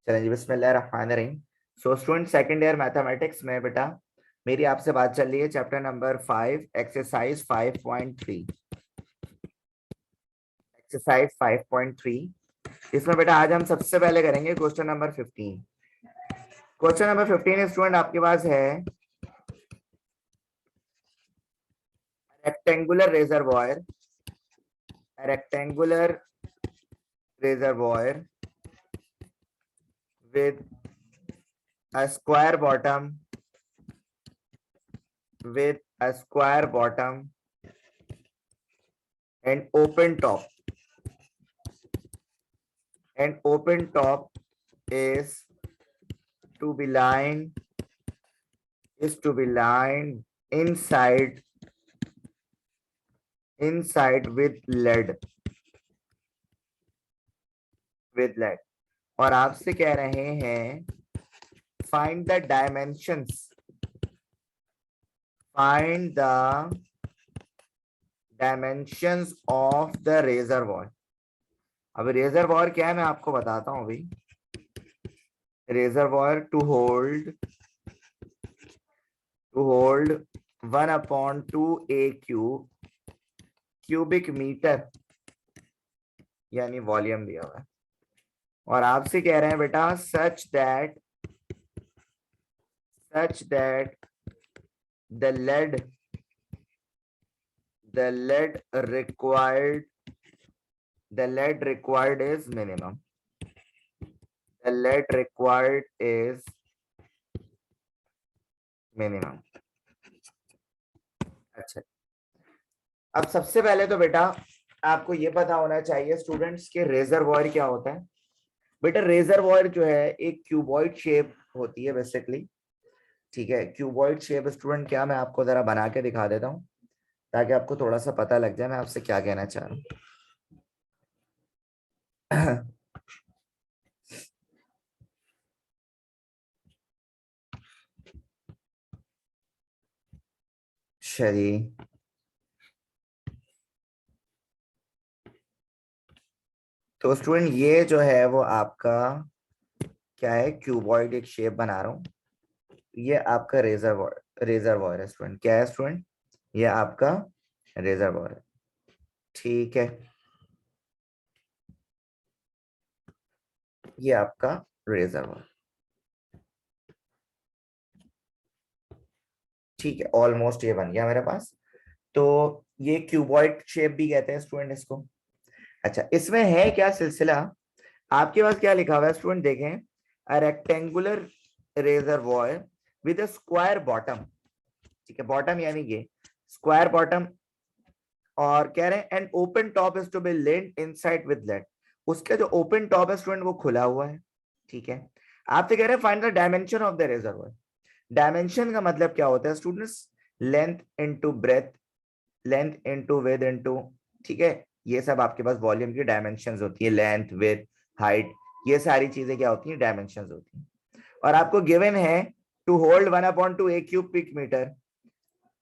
चलें जी, बिस्मिल्लाहिर्रहमानिर्रहीम। So student, second year mathematics में बेटा मेरी आपसे बात चल रही है चैप्टर नंबर 5 एक्सरसाइज 5.3। एक्सरसाइज 5.3 इसमें बेटा आज हम सबसे पहले करेंगे question number 15। Question number 15 student आपके पास है rectangular reservoir. Rectangular reservoir with a square bottom with a square bottom and open top, and open top is to be lined inside with lead और आपसे कह रहे हैं find the dimensions of the reservoir। अब रेजरवॉयर क्या है मैं आपको बताता हूं अभी। Reservoir to hold 1/2 AQ cubic metre यानी वॉल्यूम दिया हुआ है और आपसे कह रहे हैं बेटा such that the lead required is minimum। The lead required is minimum। अच्छा, अब सबसे पहले तो बेटा आपको ये पता होना चाहिए स्टूडेंट्स के रेजरवॉयर क्या होता है। बेटा रेजरवॉयर जो है एक क्यूबॉइड शेप होती है बेसिकली, ठीक है। क्यूबॉइड शेप स्टूडेंट क्या, मैं आपको जरा बना के दिखा देता हूँ ताकि आपको थोड़ा सा पता लग जाए मैं आपसे क्या कहना चाह रहा हूँ। शरी तो स्टूडेंट ये जो है वो आपका क्या है, क्यूबॉइड एक शेप बना रहा हूँ। ये आपका रेजरवॉयर है स्टूडेंट। क्या है स्टूडेंट? ये आपका रेजरवॉयर है, ठीक है। ये आपका रेजरवॉयर, ठीक है। ऑलमोस्ट ये बन गया मेरे पास। तो ये क्यूबॉइड शेप भी कहते हैं स्टूडेंट इसको। अच्छा, इसमें है क्या सिलसिला, आपके पास क्या लिखा हुआ है स्टूडेंट देखें, a rectangular reservoir with a square bottom, ठीक है। बॉटम यानी ये स्क्वायर बॉटम और कह रहे हैं and open top is to be lined inside with lead. उसका जो ओपन टॉप है स्टूडेंट वो खुला हुआ है, ठीक है। आपसे कह रहे हैं find the dimension of the reservoir. Dimension का मतलब क्या होता है students? Length into breadth, length into width into, ठीक है। ये सब आपके पास वॉल्यूम की डायमेंशंस होती है, लेंथ विड्थ हाइट, ये सारी चीजें क्या होती हैं, डायमेंशंस होती हैं। और आपको गिवन है to hold 1/2 A cubic meter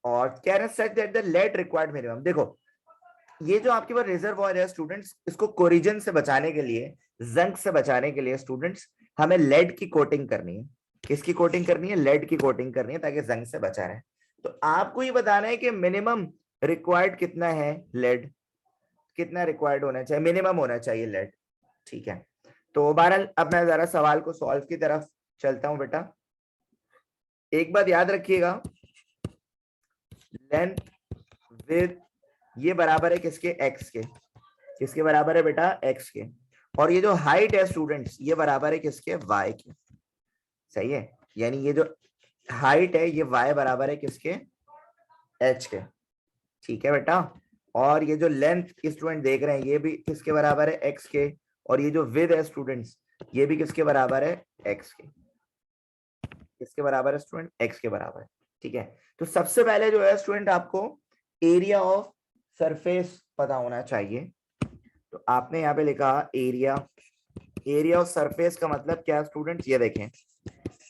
और कह रहे हैं such that the lead required minimum. देखो ये जो आपके पास रिजर्वॉयर है स्टूडेंट्स, इसको कोरिजन से बचाने के लिए, जंग से बचाने के लिए स्टूडेंट्स हमें लेड की कोटिंग करनी है। किसकी कोटिंग करनी है? लेड की कोटिंग करनी है ताकि जंग से बचा रहे। तो आपको ये बताना है कि मिनिमम रिक्वायर्ड कितना है लेड, कितना रिक्वायर्ड होना चाहिए, मिनिमम होना चाहिए लेड, ठीक है। तो बहरहाल अब मैं जरा सवाल को सॉल्व की तरफ चलता हूं बेटा। एक बात याद रखिएगा, लेंथ विद ये बराबर है किसके? एक्स के। किसके बराबर है बेटा? एक्स के। और ये जो हाइट है स्टूडेंट्स ये बराबर है किसके? वाई के, सही है। यानी ये जो हाइट है ये वाई बराबर है किसके? एच के, ठीक है बेटा। और ये जो लेंथ स्टूडेंट देख रहे हैं ये भी किसके बराबर है? एक्स के। और ये जो विद है स्टूडेंट्स ये भी किसके बराबर है? एक्स के। किसके बराबर है स्टूडेंट? एक्स के बराबर है, ठीक है। तो सबसे पहले जो है स्टूडेंट आपको एरिया ऑफ सरफेस पता होना चाहिए। तो आपने यहाँ पे लिखा एरिया, एरिया ऑफ सरफेस का मतलब क्या है स्टूडेंट्स? ये देखें,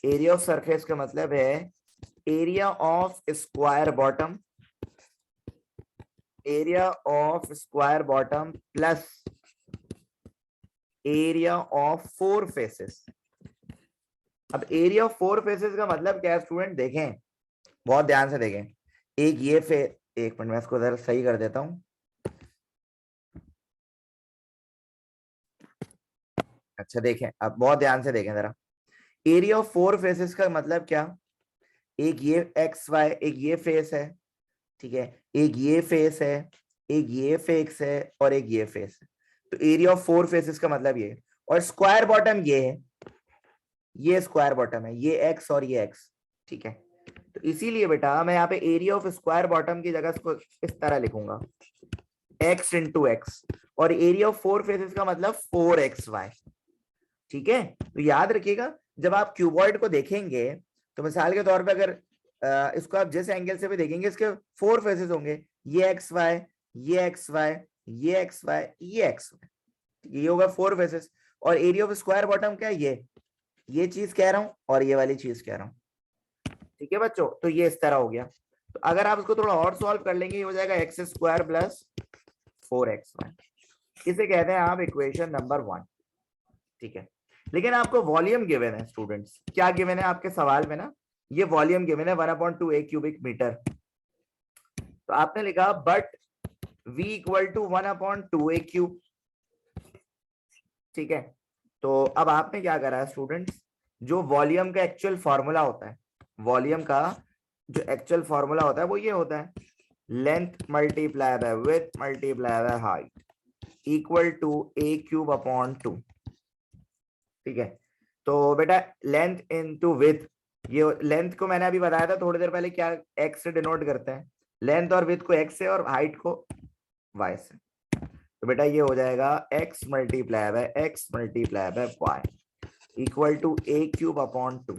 एरिया ऑफ सरफेस का मतलब है area of square bottom, area of square bottom plus area of four faces. अब एरिया ऑफ फोर फेसेस का मतलब क्या है स्टूडेंट, देखें बहुत ध्यान से देखें। एक ये एक मिनट मैं इसको जरा सही कर देता हूं। अच्छा देखें, अब बहुत ध्यान से देखें जरा। एरिया ऑफ फोर फेसेस का मतलब क्या, एक ये एक्स वाई, एक ये फेस है, ठीक है, एक ये फेस है, एक ये फेस है और एक ये फेस है। तो एरिया ऑफ फोर फेसेस का मतलब ये। और स्क्वायर बॉटम ये है, ये स्क्वायर बॉटम है, ये एक्स और ये एक्स, ठीक है। तो इसीलिए बेटा मैं यहाँ पे एरिया ऑफ स्क्वायर बॉटम की जगह इसको इस तरह लिखूंगा, एक्स इंटू एक्स। और एरिया ऑफ फोर फेसेस का मतलब 4xy, ठीक है। तो याद रखिएगा जब आप क्यूबॉइड को देखेंगे तो मिसाल के तौर पे अगर इसको आप जिस एंगल से भी देखेंगे इसके फोर फेसेस होंगे, ये एक्स वाई, ये एक्स वाई, ये एक्स वाई, ये एक्स वाई, ये होगा फोर फेसेस। और एरिया ऑफ स्क्वायर बॉटम क्या है, ये चीज कह रहा हूं और ये वाली चीज कह रहा हूं, ठीक है बच्चों। तो ये इस तरह हो गया। तो अगर आप इसको थोड़ा और सॉल्व कर लेंगे, ये हो जाएगा एक्स स्क्वायर प्लस 4xy। इसे कहते हैं आप इक्वेशन नंबर 1, ठीक है। लेकिन आपको वॉल्यूम गिवन है स्टूडेंट्स, क्या गिवन है आपके सवाल में ना, ये वॉल्यूम गिवन है 1/2 a क्यूबिक मीटर। तो आपने लिखा but v equal to 1/2 a cube, ठीक है। तो अब आपने क्या करा है स्टूडेंट्स, जो वॉल्यूम का एक्चुअल फॉर्मूला होता है, वॉल्यूम का जो एक्चुअल फॉर्मूला होता है वो ये होता है, length multiply by width multiply by height equal to a cube upon 2, ठीक है। तो बेटा लेंथ इनटू विड्थ, ये लेंथ को मैंने अभी बताया था थोड़ी देर पहले, क्या एक्स से डिनोट करते हैं, लेंथ और विड्थ को एक्स से और हाइट को वाई से। तो बेटा ये हो जाएगा X multiply by X multiply by Y equal to a cube upon 2।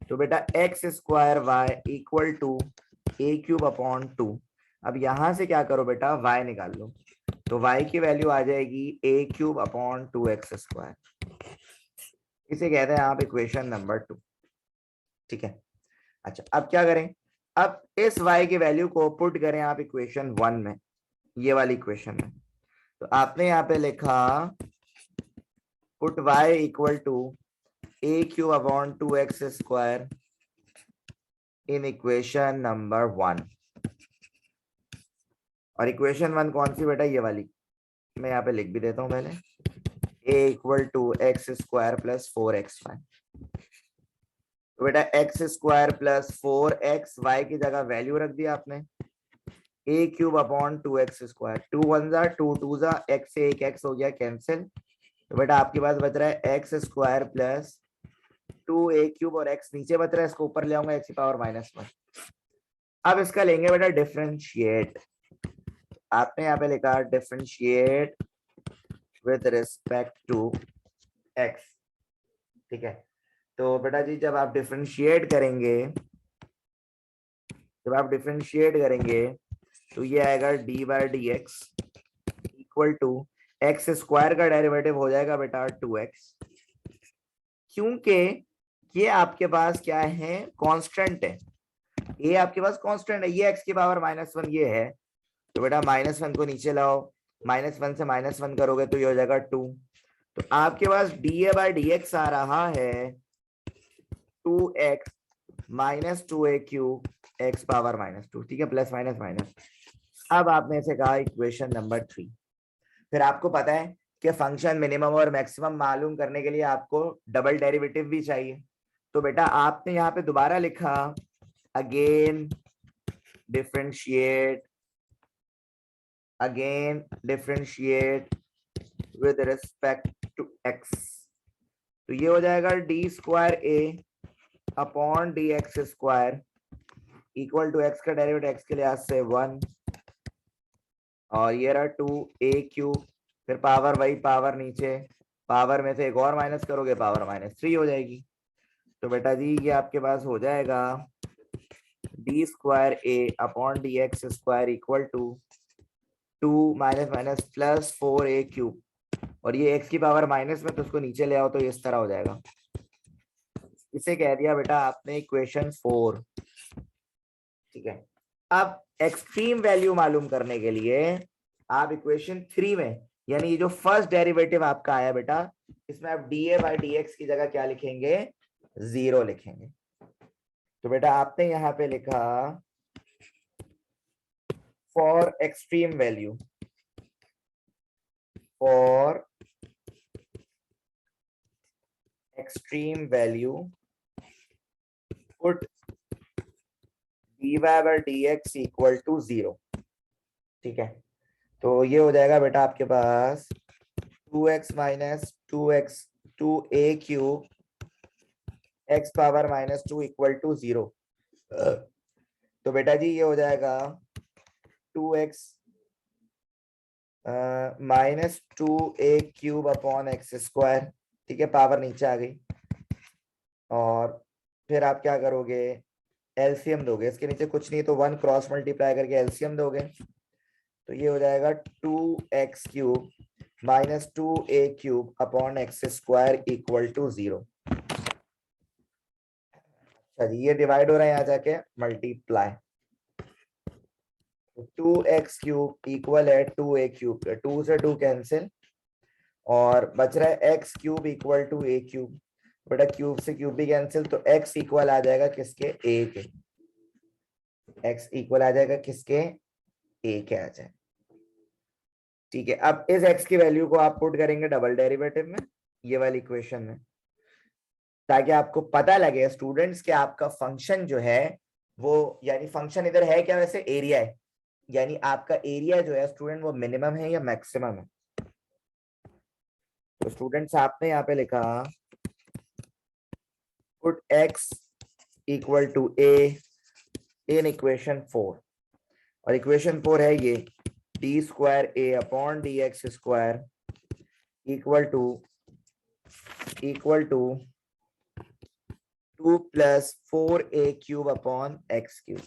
तो बेटा X square Y equal to a cube upon 2। अब यहां से क्या करो बेटा, y निकाल लो। तो y की वैल्यू आ जाएगी a cube upon 2x square. इसे कहते हैं आप इक्वेशन नंबर 2, ठीक है। अच्छा अब क्या करें, अब इस y की वैल्यू को पुट करें आप इक्वेशन 1 में, ये वाली इक्वेशन में। तो आपने यहाँ पे लिखा put y equal to a cube upon 2x square in equation number 1। और इक्वेशन 1 कौन सी बेटा, ये वाली, मैं यहाँ पे लिख भी देता हूँ पहले, a equal to X square plus 4xy। तो बेटा एक्स स्क्वायर प्लस 4xy की जगह वैल्यू रख दिया आपने, a cube upon 2x square, 2 1 जा 2 2 जा, x से एक x हो गया कैंसिल। तो बेटा आपके पास बच रहा है x square plus 2a cube और x नीचे बच रहा है, इसको ऊपर ले आऊंगा x की पावर -1। अब इसका लेंगे बेटा डिफरेंशिएट। आपने यहाँ पे लिखा differentiate with respect to x, ठीक है। तो बेटा जी जब आप डिफरेंशिएट करेंगे तो ये आएगा D by D X equal to X square का डेरिवेटिव हो जाएगा बेटा 2x, क्योंकि ये आपके पास क्या है, कांस्टेंट है, ये आपके पास कांस्टेंट है, ये x की पावर -1 ये है। तो बेटा -1 को नीचे लाओ, -1 से -1 करोगे तो ये हो जाएगा 2। तो आपके पास dA बाय dx आ रहा है 2x माइनस 2a क्यूब x पावर -2, ठीक है, प्लस माइनस माइनस। अब आपने इसे कहा इक्वेशन नंबर 3। फिर आपको पता है कि फंक्शन मिनिमम और मैक्सिमम मालूम करने के लिए आपको डबल डेरिवेटिव भी चाहिए। तो बेटा आपने यहाँ पे दोबारा लिखा again differentiate with respect to x। तो ये हो जाएगा D square A upon D x square equal to x का डेरिवेटिव x के लिहाज से 1 और ये रहा 2a क्यूब, फिर पावर वही पावर नीचे, पावर में से एक और माइनस करोगे पावर -3 हो जाएगी। तो बेटा जी ये आपके पास हो जाएगा D square A upon D x square equal to 2 minus minus plus 4a cube, और ये x की पावर माइनस में तो उसको नीचे ले आओ तो इस तरह हो जाएगा। इसे कह दिया बेटा आपने इक्वेशन 4, ठीक है। अब एक्सट्रीम वैल्यू मालूम करने के लिए आप इक्वेशन 3 में, यानी ये जो फर्स्ट डेरिवेटिव आपका आया बेटा, इसमें आप dA बाय dx की जगह क्या लिखेंगे, 0 लिखेंगे। तो बेटा आपने यहाँ पे लिखा for extreme value, for extreme value put dy/dx equal to 0। ठीक है, तो ये हो जाएगा बेटा आपके पास 2x माइनस 2a cube x power -2 equal to 0। तो बेटा जी ये हो जाएगा 2x -2a cube upon X square. ठीक है, पावर नीचे आ गई, और फिर आप क्या करोगे, एलसीएम दोगे। इसके नीचे कुछ नहीं तो 1 क्रॉस मल्टीप्लाई करके एलसीएम दोगे, तो ये हो जाएगा 2x cube -2a cube upon X square equal to 0। अच्छा जी, ये डिवाइड हो रहा है यहाँ जाके मल्टीप्लाई, 2x क्यूब इक्वल है 2a क्यूब, 2 से 2 कैंसिल, और बच रहा है x cube equal to a cube. बेटा क्यूब से क्यूब भी कैंसिल, तो x इक्वल आ जाएगा किसके, a के। x इक्वल आ जाएगा किसके, a के आ जाए। ठीक है, अब इस x की वैल्यू को आप पुट करेंगे डबल डेरिवेटिव में, ये वाली इक्वेशन में, ताकि आपको पता लगे स्टूडेंट्स कि आपका फंक्शन जो है वो, यानी फंक्शन इधर है क्या, वैसे एरिया है, यानी आपका एरिया जो है स्टूडेंट वो मिनिमम है या मैक्सिमम है। तो स्टूडेंट्स आपने यहाँ पे लिखा put x equal to a in equation 4, और इक्वेशन 4 है ये d square a upon D x square equal to 2 + 4a cube upon x cube.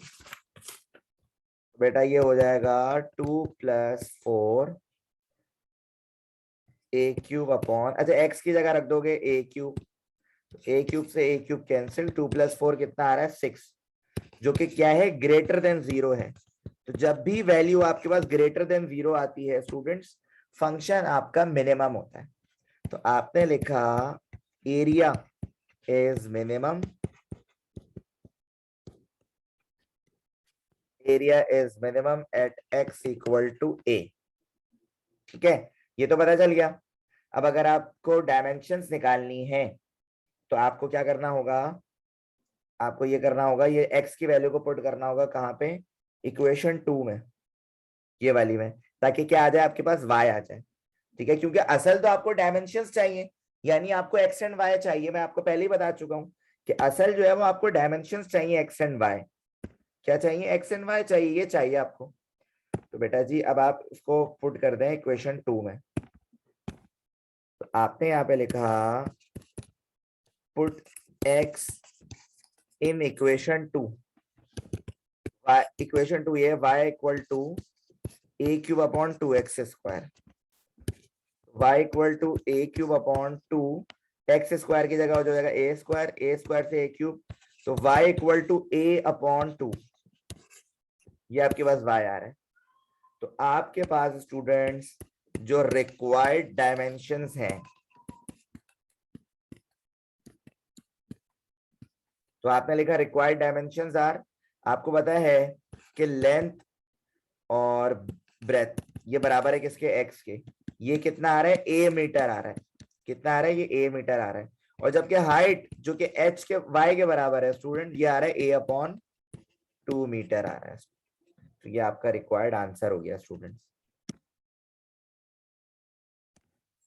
बेटा ये हो जाएगा 2 + 4 a क्यूब अपॉन, अच्छा x की जगह रख दोगे a क्यूब, a क्यूब से a क्यूब कैंसिल, 2 + 4 कितना आ रहा है 6, जो कि क्या है, ग्रेटर देन 0 है। तो जब भी वैल्यू आपके पास ग्रेटर देन 0 आती है स्टूडेंट्स, फंक्शन आपका मिनिमम होता है। तो आपने लिखा area is minimum, area is minimum at x equal to a। ठीक है, ये तो पता चल गया। अब अगर आपको डायमेंशंस निकालनी है तो आपको क्या करना होगा, आपको ये करना होगा, ये x की वैल्यू को पुट करना होगा कहाँ पे, इक्वेशन 2 में, ये वाली में, ताकि क्या आ जाए आपके पास, y आ जाए। ठीक है, क्योंकि असल तो आपको डायमेंशंस चाहिए, यानी आपको x एंड y चाहिए। मैं आपको पहले ही बता चुका हूं कि असल जो है वो आपको डायमेंशंस चाहिए, x एंड y। क्या चाहिए, x एंड y चाहिए, ये चाहिए आपको। तो बेटा जी अब आप इसको पुट कर दें इक्वेशन 2 में। तो आपने यहाँ पे लिखा put x in equation 2, equation 2 ये y equal to a cube upon 2x square, y equal to a cube upon 2 x square की जगह हो जाएगा a स्क्वायर से a क्यूब, तो y equal to a upon 2, ये आपके पास y आ रहा है। तो आपके पास स्टूडेंट्स जो रिक्वायर्ड डायमेंशंस हैं, तो आपने लिखा रिक्वायर्ड डायमेंशंस आर, आपको पता है कि लेंथ और ब्रेथ ये बराबर है किसके, x के। ये कितना आ रहा है, a मीटर आ रहा है, कितना आ रहा है, ये a मीटर आ रहा है। और जबकि हाइट जो कि h के y के बराबर है स्टूडेंट, ये आ रहा है a अपॉन 2 मीटर आ रहा है। तो ये आपका रिक्वायर्ड आंसर हो गया स्टूडेंट्स।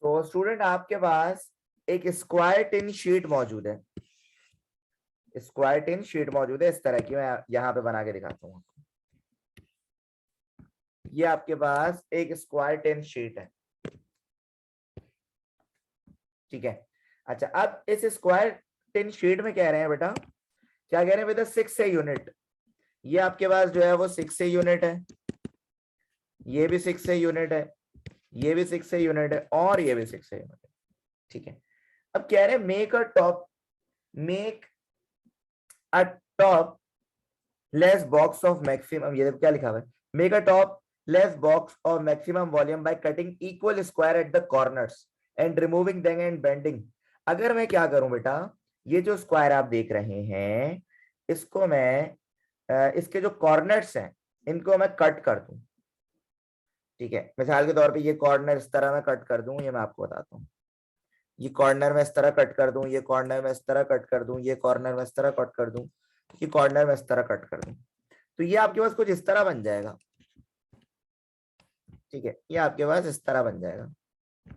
तो स्टूडेंट आपके पास एक स्क्वायर टिन शीट मौजूद है, स्क्वायर टिन शीट मौजूद है इस तरह की, मैं यहाँ पे बना के दिखाता हूँ। ये आपके पास एक स्क्वायर टिन शीट है, ठीक है। अच्छा, अब इस स्क्वायर टिन शीट में कह रहे हैं बेटा, क्या कह रहे हैं बेटा, 6 से यूनिट। ये आपके पास जो है वो 6 से यूनिट है, ये भी 6 से यूनिट है, ये भी 6 से यूनिट है, और ये भी 6 से यूनिट है। ठीक है, अब कह रहे हैं make a top less box of maximum, ये क्या लिखा हुआ है, make a top less box of maximum volume by cutting equal square at the corners and removing them and bending. अगर मैं क्या करूं बेटा, ये जो स्क्वायर आप देख रहे हैं, इसको मैं इसके जो कॉर्नर्स हैं इनको मैं कट कर दूं, ठीक है। मिसाल के तौर पे ये कॉर्नर इस तरह मैं कट कर दूं, ये मैं आपको बताता हूँ। ये कॉर्नर में इस तरह कट कर दूं, ये कॉर्नर में इस तरह कट कर दूं, ये कॉर्नर में इस तरह कट कर दूं, ये कॉर्नर में इस तरह कट कर दूं, तो ये आपके पास कुछ इस तरह बन जाएगा, ठीक है। ये आपके पास इस तरह बन जाएगा, तो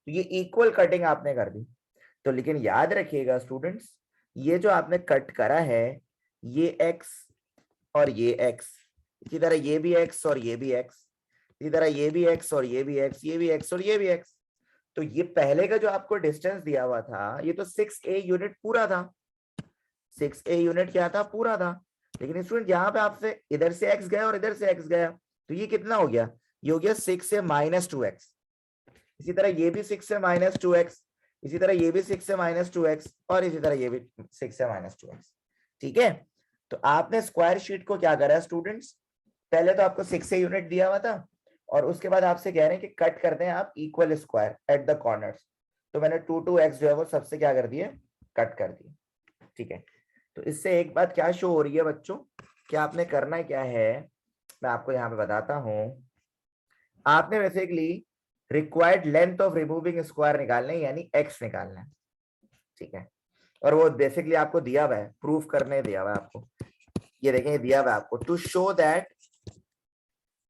ये इक्वल कटिंग आपने कर दी। तो लेकिन याद रखिएगा स्टूडेंट्स, ये जो आपने कट करा है, ये x और ये x, इसी तरह ये भी x और ये भी x, इसी तरह ये भी x और ये भी x, ये भी x और ये भी x। तो ये पहले का जो आपको डिस्टेंस दिया हुआ था, ये तो 6a यूनिट पूरा था, 6a यूनिट क्या था, पूरा था। लेकिन स्टूडेंट यहाँ पे आपसे इधर से x गया और इधर से x गया, तो ये कितना हो गया, ये हो गया 6 से -2x। इसी तरह ये भी 6 से -2x, इसी तरह ये भी 6 से -2x, और इसी तरह ये भी 6 से -2x, ठीक है। तो आपने स्क्वायर शीट को क्या करा स्टूडेंट्स, पहले तो आपको 6 से यूनिट दिया हुआ था, और उसके बाद आपसे कह रहे हैं कि कट करते हैं आप equal square at the corners. तो मैंने 2x जो है वो सबसे क्या कर दिए, कट कर दिए, ठीक है। तो इससे एक बात क्या शो हो रही है बच्चों, कि आपने करना क्या है, मैं आपको यहाँ पे बताता हूं। आपने basically required length of removing square निकालना है, यानी x निकालना है, ठीक है। और वो बेसिकली आपको दिया हुआ है, प्रूफ करने दिया हुआ है आपको, ये देखें दिया हुआ है आपको, to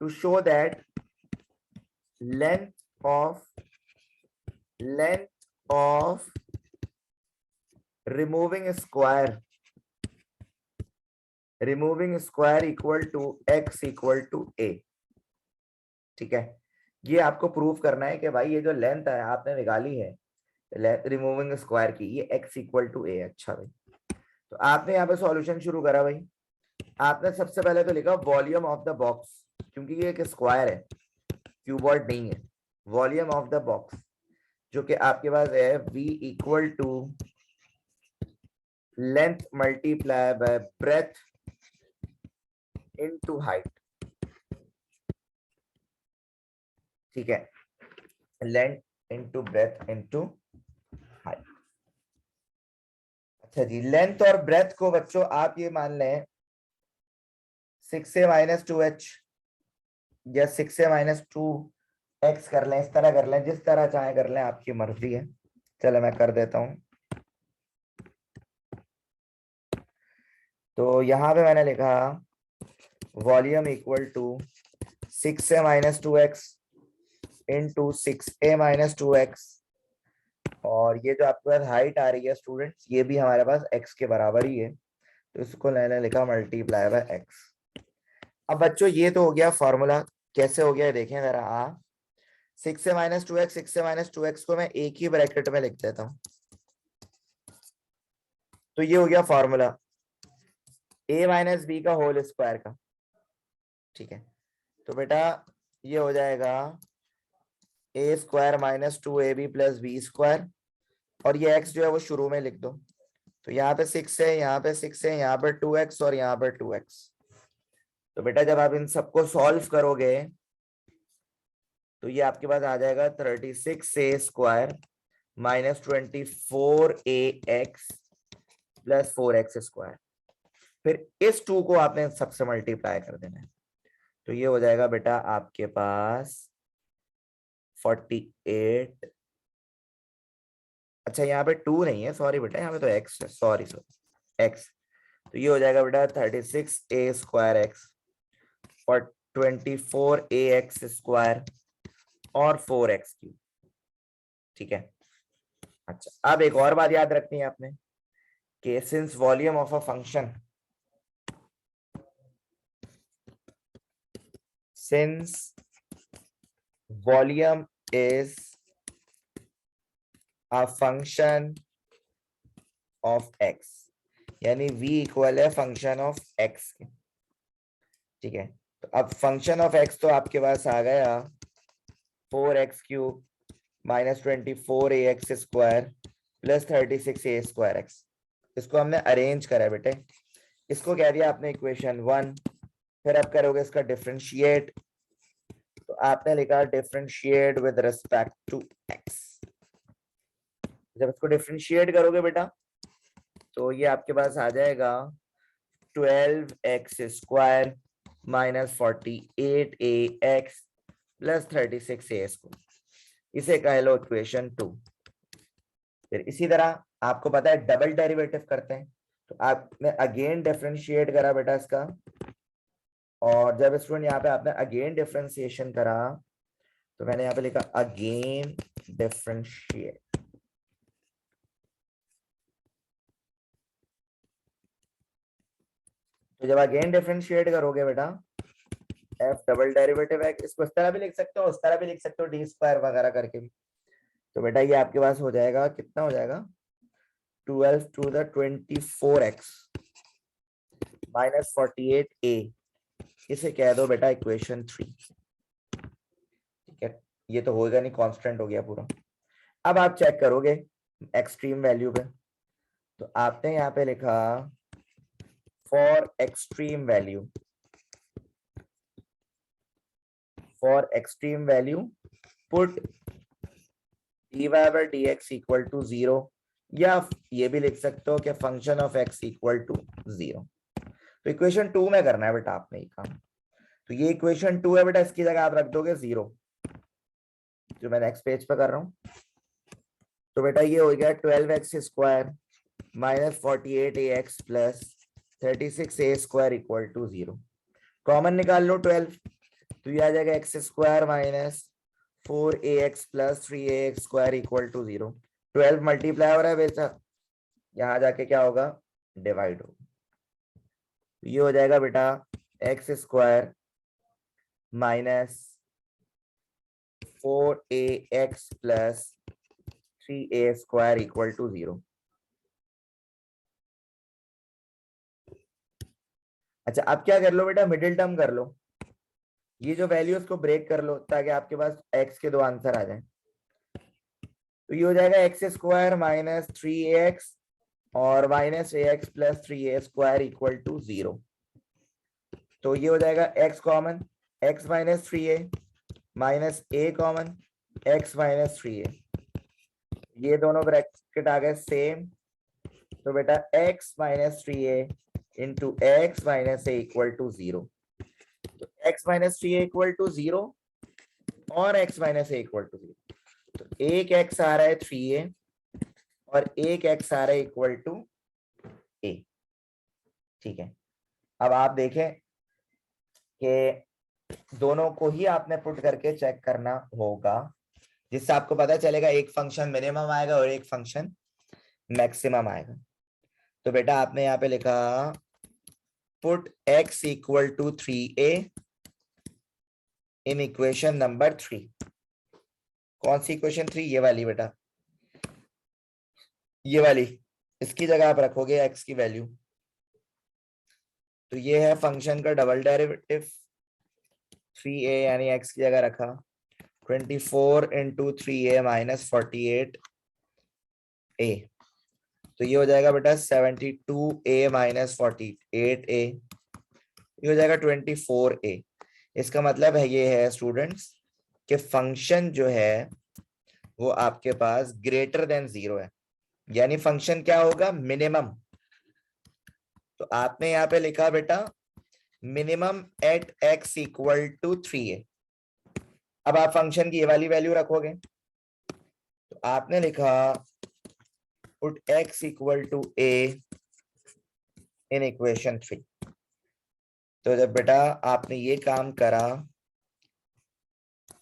show that length of removing square equal to x equal to a, ठीक है। ये आपको प्रूफ करना है कि भाई ये जो लेंथ है आपने निकाली है रिमूविंग स्क्वायर की, ये x इक्वल टू a। अच्छा भाई, तो आपने यहाँ पे सॉल्यूशन शुरू करा भाई। आपने सबसे पहले तो लिखा वॉल्यूम ऑफ द बॉक्स, क्योंकि ये एक स्क्वायर है, क्यूबॉइड नहीं है। वॉल्यूम ऑफ द बॉक्स जो कि आपके पास है v equal to length multiply by breadth into height, ठीक है। Length into breadth into height. अच्छा जी, लेंथ और ब्रेथ को बच्चों आप ये मान लें 6 से -2h या 6 से -2x कर लें, इस तरह कर लें, जिस तरह चाहे कर लें, आपकी मर्जी है। चलो मैं कर देता हूं। तो यहां पे मैंने लिखा वॉल्यूम इक्वल टू 6 से -2x इंटू 6a -2x, और ये जो आपके पास हाइट आ रही है स्टूडेंट्स, ये भी हमारे पास x के बराबर ही है, तो इसको मैंने लिखा मल्टीप्लाई बाय x। अब बच्चों ये तो हो गया फॉर्मूला, कैसे हो गया देखें जरा। 6 से -2x को मैं एक ही ब्रैकेट में लिख देता हूं, तो ये हो गया फॉर्मूला a माइनस बी का होल स्क्वायर का, ठीक है। तो बेटा ये हो जाएगा a स्क्वायर -2ab प्लस बी स्क्वायर, और ये x जो है वो शुरू में लिख दो। तो यहाँ पे 6 है, यहाँ पे 6 है, यहाँ पे 2x और यहाँ पे 2x। तो बेटा जब आप इन सबको सॉल्व करोगे तो ये आपके पास आ जाएगा 36a square -24ax plus 4x square. फिर इस 2 को आपने सबसे मल्टीप्लाई कर देना है, तो ये हो जाएगा बेटा आपके पास 48। अच्छा यहाँ पे 2 नहीं है, सॉरी बेटा, यहाँ पे तो x है, सॉरी x। तो ये हो जाएगा बेटा 36a स्क्वायर x और 24ax स्क्वायर और 4x क्यूब, ठीक है। अच्छा अब एक और बात याद रखनी है आपने कि since volume of a function, since volume is a function of x, यानी v इक्वल है फंक्शन ऑफ x के, ठीक है। तो अब फंक्शन ऑफ x तो आपके पास आ गया 4x cube -24ax square plus 36a square x। इसको हमने अरेंज करा बेटे, इसको कह दिया आपने इक्वेशन 1। फिर आप करोगे इसका डिफरेंशिएट, तो आपने लिखा differentiate with respect to x। जब इसको डिफरेंशिएट करोगे बेटा तो ये आपके पास आ जाएगा 12x² minus 48ax plus 36a²। इसे कह लो इक्वेशन 2। फिर इसी तरह आपको पता है डबल डेरिवेटिव करते हैं, तो आपने अगेन डिफरेंशिएट करा बेटा इसका, और जब स्टूडेंट यहाँ पे आपने अगेन डिफरेंशिएशन करा तो मैंने यहाँ पे लिखा अगेन डिफरेंशिएट। तो जब अगेन डिफरेंशिएट करोगे बेटा एफ डबल डेरिवेटिव है, इसको इस तरह भी लिख सकते हो, उस तरह भी लिख सकते हो, डी स्क्वायर वगैरह करके भी। तो बेटा ये आपके पास हो जाएगा, कितना हो जाएगा, 12 to the 24x minus 48a। इसे कह दो बेटा इक्वेशन 3। ठीक है, ये तो होगा नहीं, कांस्टेंट हो गया पूरा। अब आप चेक करोगे एक्सट्रीम वैल्यू पे, तो आपने यहाँ पे लिखा for extreme value, for extreme value put dy by dx equal to 0, या ये भी लिख सकते हो कि function of x equal to 0। तो इक्वेशन 2 में करना है बेटा आपने ये काम। तो ये इक्वेशन 2 है बेटा, इसकी जगह आप रख दोगे 0, जो मैं नेक्स्ट पेज पे कर रहा हूँ। तो बेटा ये हो गया 12x² minus 48ax plus 36a² equal to 0। Common निकाल लो 12, तो ये आ जाएगा x² minus 4ax plus 3ax² equal to 0। 12 multiply हो रहा है बेटा, यहाँ जाके क्या होगा, डिवाइड होगा। ये हो जाएगा बेटा x² minus 4ax plus 3a² equal to 0। अच्छा अब क्या कर लो बेटा, मिडिल टर्म कर लो, ये जो वैल्यू उसको ब्रेक कर लो ताकि आपके पास x के दो आंसर आ जाए। तो ये हो जाएगा x² माइनस 3ax और minus ax plus 3a² equal to 0। तो ये हो जाएगा x common, x minus 3a minus a common, x minus 3a, ये दोनों ब्रैकेट आ गए सेम। तो बेटा x minus 3a into x minus a equal to 0। तो x minus 3a equal to 0 और x minus a equal to 0। तो एक x आ रहा है 3a और एक x आ रहा है इक्वल टू a। ठीक है, अब आप देखें कि दोनों को ही आपने पुट करके चेक करना होगा, जिससे आपको पता चलेगा एक फंक्शन मिनिमम आएगा और एक फंक्शन मैक्सिमम आएगा। तो बेटा आपने यहाँ पे लिखा put x equal to 3a in equation number 3। कौन सी इक्वेशन 3? ये वाली बेटा, ये वाली, इसकी जगह आप रखोगे x की वैल्यू। तो ये है फंक्शन का डबल डेरिवेटिव, 3a यानी x की जगह रखा, 24 इंटू 3a माइनस 48a। तो ये हो जाएगा बेटा 72a माइनस 48a, ये हो जाएगा 24a। इसका मतलब है ये है स्टूडेंट्स कि फंक्शन जो है वो आपके पास ग्रेटर देन 0 है, यानी फंक्शन क्या होगा, मिनिमम। तो आपने यहाँ पे लिखा बेटा minimum at x equal to 3a। अब आप फंक्शन की ये वाली वैल्यू रखोगे, तो आपने लिखा put x equal to a in equation 3। तो जब बेटा आपने ये काम करा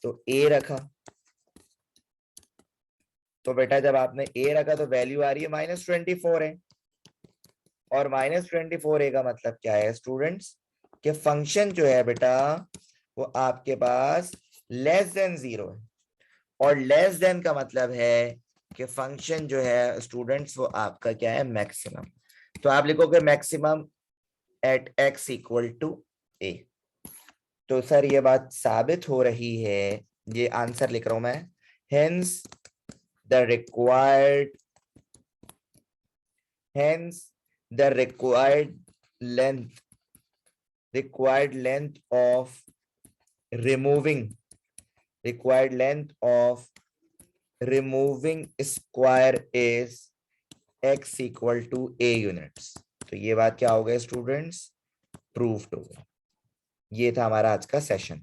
तो a रखा, तो बेटा जब आपने a रखा तो वैल्यू आ रही है -24 है, और -24 का मतलब क्या है स्टूडेंट्स, कि फंक्शन जो है बेटा वो आपके पास लेस देन 0 है, और लेस देन का मतलब है कि फंक्शन जो है स्टूडेंट्स वो आपका क्या है, मैक्सिमम। तो आप लिखोगे maximum at x equal to a। तो सर ये बात साबित हो रही है, ये आंसर लिख रहा हूं मैं, hence the required required length of removing square is x equal to a units. तो ये बात क्या हो गई स्टूडेंट्स, प्रूव्ड हो गई। ये था हमारा आज का सेशन।